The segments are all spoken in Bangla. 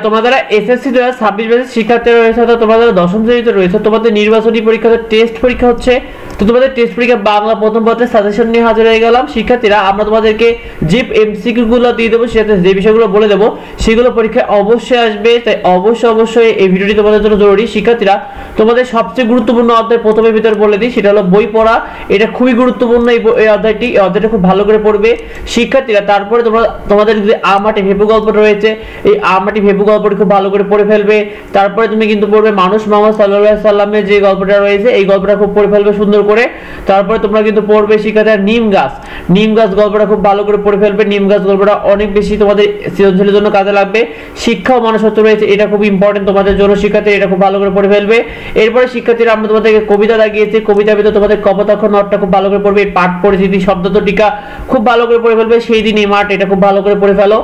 তোমাদের এসএসসি 2026 ব্যাচের শিক্ষার্থীরা রয়েছে, অর্থাৎ তোমাদের দশম শ্রেণীতে রয়েছে, তোমাদের নির্বাচনী পরীক্ষা টেস্ট পরীক্ষা হচ্ছে। তো তোমাদের টেস্ট পরীক্ষা বাংলা প্রথম পত্রের সাজেশন নিয়ে হাজির হয়ে গেলাম। শিক্ষার্থীরা আমরা তোমাদেরকে যে এমসিকিউ গুলো দিয়ে দেবো, সেটাতে যে বিষয়গুলো বলে দেবো সেগুলো পরীক্ষায় অবশ্যই আসবে, তাই অবশ্যই এই ভিডিওটি তোমাদের জন্য জরুরি। শিক্ষার্থীরা তোমাদের সবচেয়ে গুরুত্বপূর্ণ অধ্যায় প্রথমে ভিতরে বলে দিই, সেটা হলো বই পড়া। এটা খুবই গুরুত্বপূর্ণ এই অধ্যায়টা খুব ভালো করে পড়বে শিক্ষার্থীরা। তারপরে তোমাদের যে আমাটি ভেপু গল্পটা রয়েছে, এই আমাটি ভেপু গল্পটি খুব ভালো করে পড়ে ফেলবে। তারপরে তুমি কিন্তু পড়বে মানুষ মোহাম্মদ সাল্লাল্লাহু আলাইহি সাল্লামের যে গল্পটা রয়েছে, এই গল্পটা খুব পড়ে ফেলবে সুন্দর করে। তারপরে তোমরা কিন্তু পড়বে শিক্ষার্থীরা নিম গাছ গল্পটা খুব ভালো করে পড়ে ফেলবে। নিম গাছ গল্পটা অনেক বেশি তোমাদের সৃজনশীলের জন্য কাজে লাগবে। শিক্ষা ও মনুষ্যত্ব রয়েছে, এটা খুব ইম্পর্টেন্ট তোমাদের জন্য শিক্ষার্থী, এটা খুব ভালো করে পড়ে ফেলবে। এরপরে শিক্ষার্থীরা আমরা তোমাদেরকে কবিতা লাগিয়েছি, কবিতার ভিতরে তোমাদের কপোতাক্ষ নটটা খুব ভালো করে পড়বে। পাঠ পরিচিতি শব্দত টিকা খুব ভালো করে পড়ে ফেলবে। সেই দিন এই মাঠ, এটা খুব ভালো করে পড়ে ফেলো।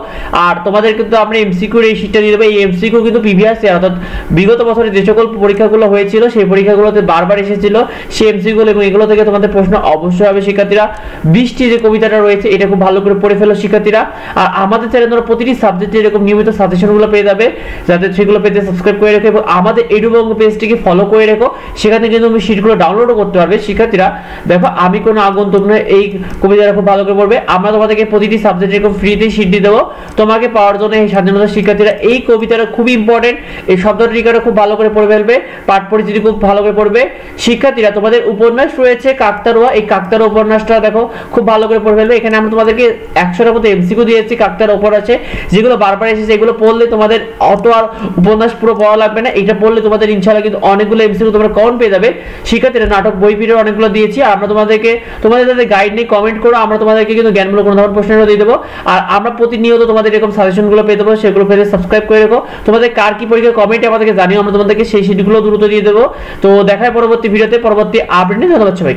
আর তোমাদের কিন্তু আমরা এমসিকিউ এই শীটটা দিয়ে দেবো। এই এমসিকিউ কিন্তু প্রিভিয়াস ইয়ার, অর্থাৎ বিগত বছরে যে সকল পরীক্ষাগুলো হয়েছিল সেই পরীক্ষাগুলোতে বারবার এসেছিল সেই এমসিকিউ এবং এগুলো থেকে তোমাদের প্রশ্ন অবশ্যই হবে শিক্ষার্থীরা। 20টি যে কবিতাটা রয়েছে এটা খুব ভালো করে পড়ে ফেলো শিক্ষার্থীরা। আর আমাদের চ্যানেলে তোমরা প্রতিটি সাবজেক্টে এরকম নিয়মিত সাজেশনগুলো পেয়ে যাবে, যাতে সেগুলো পেতে সাবস্ক্রাইব করে রেখো এবং আমাদের এডুবঙ্গ পেজটিকে ফলো করে রেখো। সেখানে কিন্তু তুমি শীটগুলো ডাউনলোডও করতে পারবে শিক্ষার্থীরা। দেখো আমি কোনো আগন্তুক নয়, এই কবিতাটা খুব ভালো করে পড়বে। আমরা তোমাদেরকে প্রতিটি সাবজেক্টে এরকম ফ্রিতে শীট দিয়ে দেবো তোমাকে পাওয়ার জন্য। এই স্বাধীনতা শিক্ষার্থীরা এই কবিতাটা খুবই ইম্পর্টেন্ট, এই শব্দটা টিকাটা খুব ভালো করে পড়ে ফেলবে, পাঠ পরিচিতি খুব ভালো করে পড়বে শিক্ষার্থীরা। তোমাদের উপন্যাস রয়েছে কাকতারুয়া, এই কাকতারুয়া উপন্যাসটা দেখো খুব ভালো করে পড়ে ফেলবে। এখানে আমরা তোমাদেরকে 100টার মতো এমসিকিউ দিয়েছি কাকতারুয়া উপর আছে, যেগুলো বারবার এসেছে। এগুলো পড়লে তোমাদের অত আর উপন্যাস পুরো পড়া লাগবে না, এটা পড়লে তোমাদের ইনশাআল্লাহ কিন্তু অনেকগুলো এমসিকিউ তোমরা কমন পেয়ে যাবে শিক্ষার্থীরা। নাটক বই ভিডিও অনেকগুলো দিয়েছি, আমরা তোমাদের গাইড নিয়ে কমেন্ট করো, আমরা তোমাদেরকে কিন্তু জ্ঞানমূলক কোনো ধরনের প্রশ্ন দিয়ে দেবো। আর আমরা প্রতিনিয়ত তোমাদের এরকম সাজেশনগুলো পেয়ে দেবো, সেগুলো পেতে সাবস্ক্রাইব করে রেখো। তোমাদের কার কি পরীক্ষা কমেন্টে আমাদেরকে জানিও, আমরা তোমাদেরকে সেই শীটগুলো দ্রুত দিয়ে দেবো। তো দেখায় পরবর্তী ভিডিওতে, পরবর্তী আপডেট নিয়ে। ধন্যবাদ সবাই।